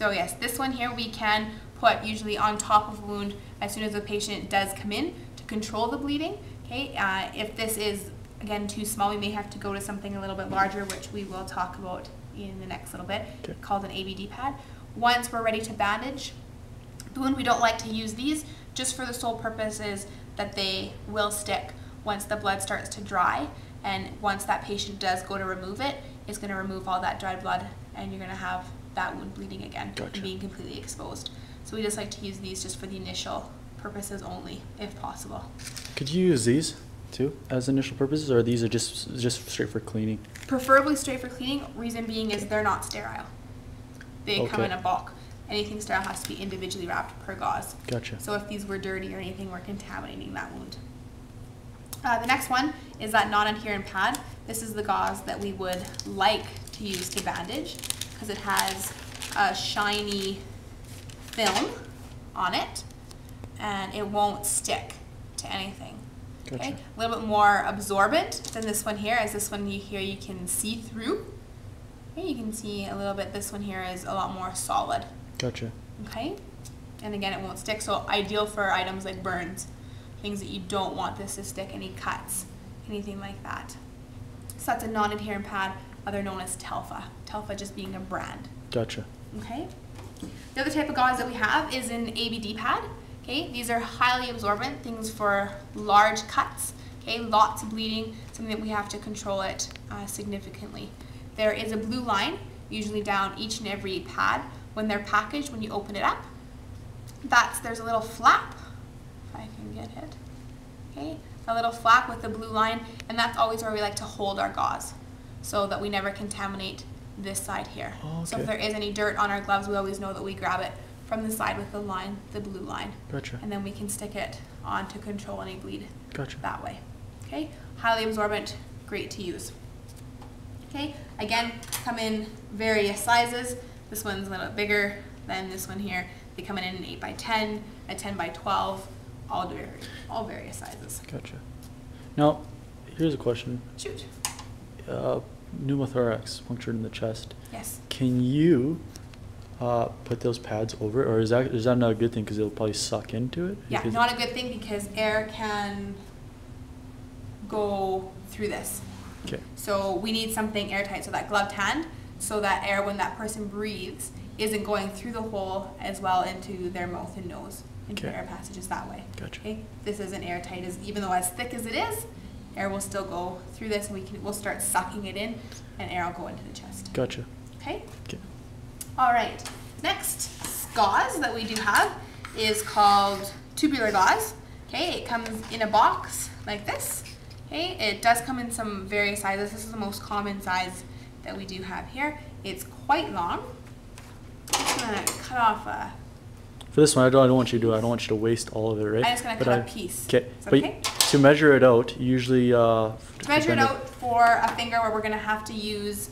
So yes, this one here we can put usually on top of the wound as soon as the patient does come in to control the bleeding. Okay, if this is again too small, we may have to go to something a little bit larger, which we will talk about in the next little bit, called an ABD pad. Once we're ready to bandage the wound, we don't like to use these just for the sole purpose is that they will stick once the blood starts to dry, and once that patient does go to remove it, it's going to remove all that dried blood and you're going to have that wound bleeding again and being completely exposed. So we just like to use these just for the initial purposes only, if possible. Could you use these too as initial purposes, or these are just straight for cleaning? Preferably straight for cleaning. Reason being is they're not sterile. They come in a bulk. Anything sterile has to be individually wrapped per gauze. Gotcha. So if these were dirty or anything, we're contaminating that wound. The next one is that non-adherent pad. This is the gauze that we would like to use to bandage because it has a shiny film on it and it won't stick to anything. Gotcha. Okay? A little bit more absorbent than this one here, as this one here you can see through. Okay, you can see a little bit, this one here is a lot more solid. Gotcha. Okay, and again it won't stick, so ideal for items like burns, things that you don't want this to stick, any cuts, anything like that. So that's a non-adherent pad, other known as Telfa. Telfa just being a brand. Gotcha. Okay. The other type of gauze that we have is an ABD pad. Okay, these are highly absorbent, things for large cuts. Okay, lots of bleeding, something that we have to control it significantly. There is a blue line, usually down each and every pad. When they're packaged, when you open it up, there's a little flap, if I can get it. Okay, a little flap with the blue line, and that's always where we like to hold our gauze, so that we never contaminate this side here. Oh, okay. So if there is any dirt on our gloves, we always know that we grab it from the side with the line, the blue line. Gotcha. And then we can stick it on to control any bleed. Gotcha. That way. Okay, highly absorbent, great to use. Okay, again, come in various sizes. This one's a little bit bigger than this one here. They come in an 8x10, a 10x12, all various sizes. Gotcha. Now, here's a question. Shoot. Pneumothorax punctured in the chest. Yes. Can you put those pads over, or is that not a good thing because it'll probably suck into it? Yeah, not a good thing because air can go through this. Okay. So we need something airtight, so that gloved hand, so that air, when that person breathes, isn't going through the hole as well into their mouth and nose, into the air passages that way. Gotcha. Okay. This isn't airtight, even though as thick as it is, air will still go through this, and we'll start sucking it in, and air will go into the chest. Gotcha. Okay. Okay. All right. Next gauze that we do have is called tubular gauze. Okay, it comes in a box like this. Okay, it does come in some various sizes. This is the most common size that we do have here. It's quite long. I'm just gonna cut off a. For this one, I don't want you to do it. I don't want you to waste all of it, right? I'm just gonna cut a piece. Okay. But okay? To measure it out, usually. To measure it out for a finger, where we're gonna have to use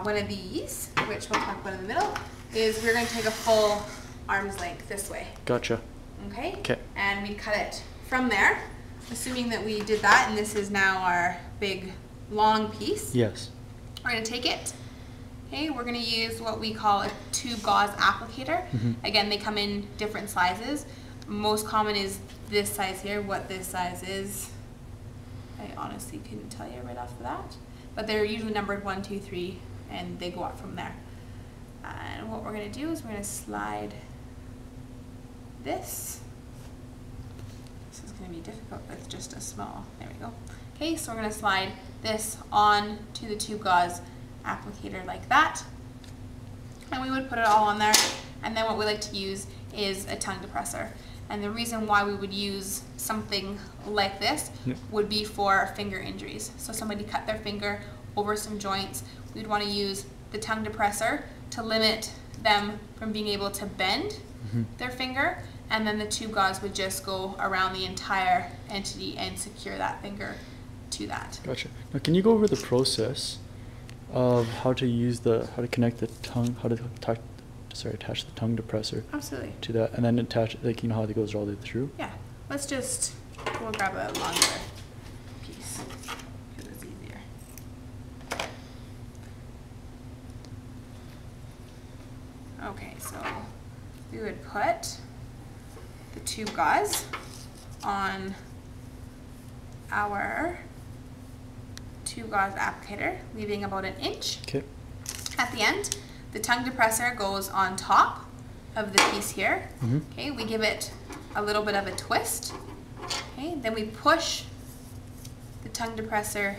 one of these, which we'll talk about in the middle, is we're gonna take a full arm's length this way. Gotcha. Okay. Okay. And we cut it from there, assuming that we did that, and this is now our big long piece. Yes. We're going to take it. Okay, we're going to use what we call a tube gauze applicator. Again, they come in different sizes. Most common is this size here. What this size is, I honestly couldn't tell you right off the bat. But they're usually numbered 1, 2, 3, and they go up from there. And what we're going to do is we're going to slide this. This is going to be difficult with just a small, there we go. Okay, so we're going to slide this on to the tube gauze applicator like that. And we would put it all on there. And then what we like to use is a tongue depressor. And the reason why we would use something like this would be for finger injuries. So somebody cut their finger over some joints, we'd want to use the tongue depressor to limit them from being able to bend their finger, and then the tube gauze would just go around the entire entity and secure that finger to that. Gotcha. Now, can you go over the process of how to connect the tongue, how to attach the tongue depressor Absolutely. to that, and then attach, like, you know how it goes all the way through? Yeah. We'll grab a longer piece because it's easier. Okay, so we would put the tube gauze on our tube gauze applicator, leaving about 1 inch. Okay. At the end, the tongue depressor goes on top of the piece here. Okay, we give it a little bit of a twist. Okay, then we push the tongue depressor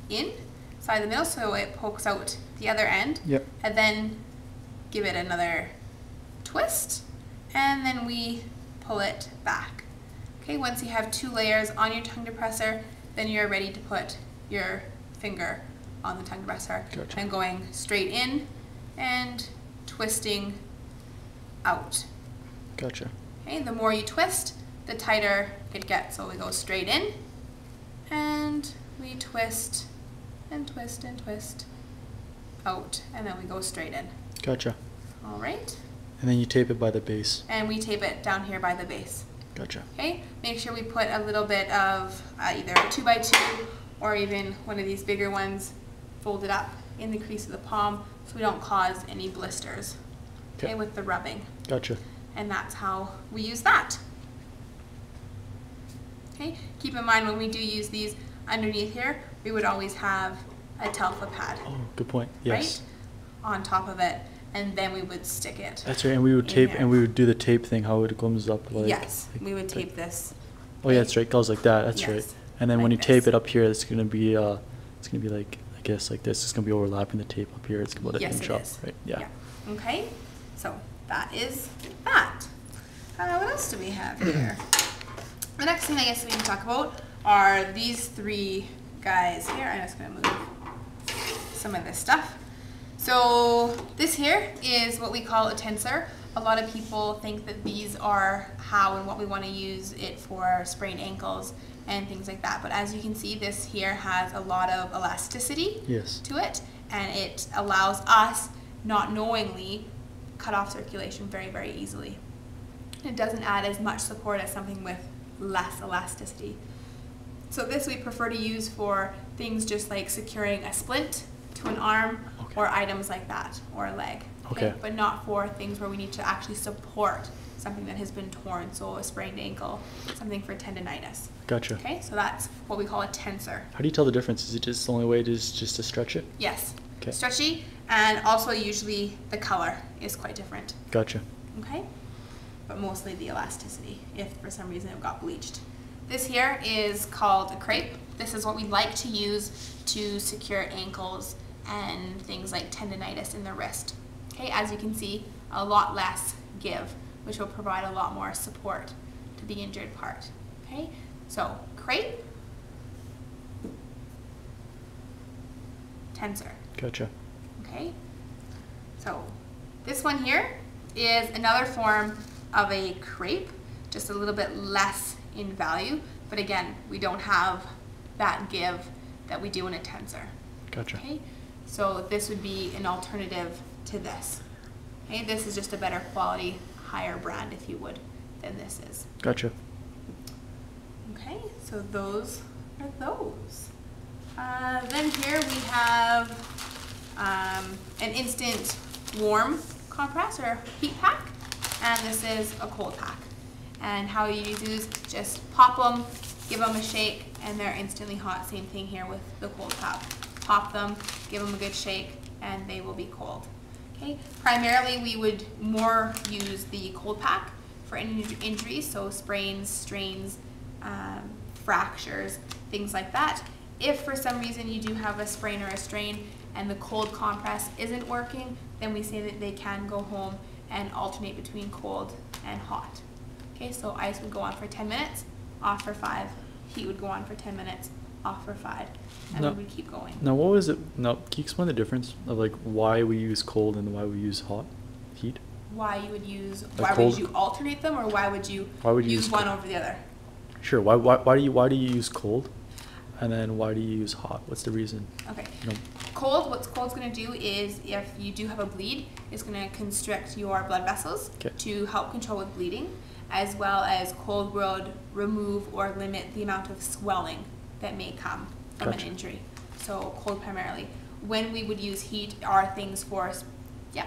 inside the middle so it pokes out the other end. Yep. And then give it another twist, and then we pull it back. Okay, once you have 2 layers on your tongue depressor, then you're ready to put your finger on the tongue depressor. Gotcha. And going straight in and twisting out. Gotcha. Okay, the more you twist, the tighter it gets. So we go straight in and we twist and twist and twist out, and then we go straight in. Gotcha. All right. And then you tape it by the base. And we tape it down here by the base. Gotcha. Okay, make sure we put a little bit of either a 2x2 or even one of these bigger ones folded up in the crease of the palm so we don't cause any blisters. Okay, with the rubbing. Gotcha. And that's how we use that. Okay, keep in mind when we do use these underneath here, we would always have a Telfa pad. Oh, good point. Yes. Right? On top of it, and then we would stick it. That's right, and we would tape, and we would do the tape thing, how it comes up like. Yes, we would tape this. Oh yeah, that's right, it goes like that, that's right. And then when you tape it up here, it's gonna be like, I guess like this, it's gonna be overlapping the tape up here, it's about an inch up, right? Yeah. Okay, so that is that. What else do we have here? The next thing I guess we can talk about are these 3 guys here. I'm just gonna move some of this stuff. So this here is what we call a tensor. A lot of people think that these are how and what we want to use it for sprained ankles and things like that. But as you can see, this here has a lot of elasticity to it, and it allows us, not knowingly, cut off circulation very, very easily. It doesn't add as much support as something with less elasticity. So this we prefer to use for things just like securing a splint to an arm or items like that, or a leg. Okay. But not for things where we need to actually support something that has been torn, so a sprained ankle, something for tendonitis. Gotcha. Okay, so that's what we call a tensor. How do you tell the difference? Is it just the only way is just to stretch it? Yes. Okay. Stretchy, and also usually the color is quite different. Gotcha. Okay, but mostly the elasticity, if for some reason it got bleached. This here is called a crepe. This is what we like to use to secure ankles and things like tendonitis in the wrist. Okay, as you can see, a lot less give, which will provide a lot more support to the injured part. Okay, so crepe, tensor. Gotcha. Okay, so this one here is another form of a crepe, just a little bit less in value, but again, we don't have that give that we do in a tensor. Gotcha. Okay, so this would be an alternative to this. Okay, this is just a better quality, higher brand, if you would, than this is. Gotcha. Okay, so those are those. Then here we have an instant warm compress or heat pack, and this is a cold pack. And how you use these, just pop them, give them a shake, and they're instantly hot. Same thing here with the cold pack. Pop them, give them a good shake, and they will be cold. Okay. Primarily, we would more use the cold pack for injuries, so sprains, strains, fractures, things like that. If for some reason you do have a sprain or a strain and the cold compress isn't working, then we say that they can go home and alternate between cold and hot. Okay, so ice would go on for 10 minutes, off for 5. Heat would go on for 10 minutes, off for 5. And we would keep going. Now what was it, now can you explain the difference of like why we use cold and why we use hot, heat? Why you would use, like why would you alternate them, or why would you use one over the other? Sure, why do you use cold? And then why do you use hot? What's the reason? Okay. You know, cold, what cold's going to do is, if you do have a bleed, it's going to constrict your blood vessels to help control with bleeding, as well as cold would remove or limit the amount of swelling that may come from an injury. So cold primarily. When we would use heat are things for, Okay.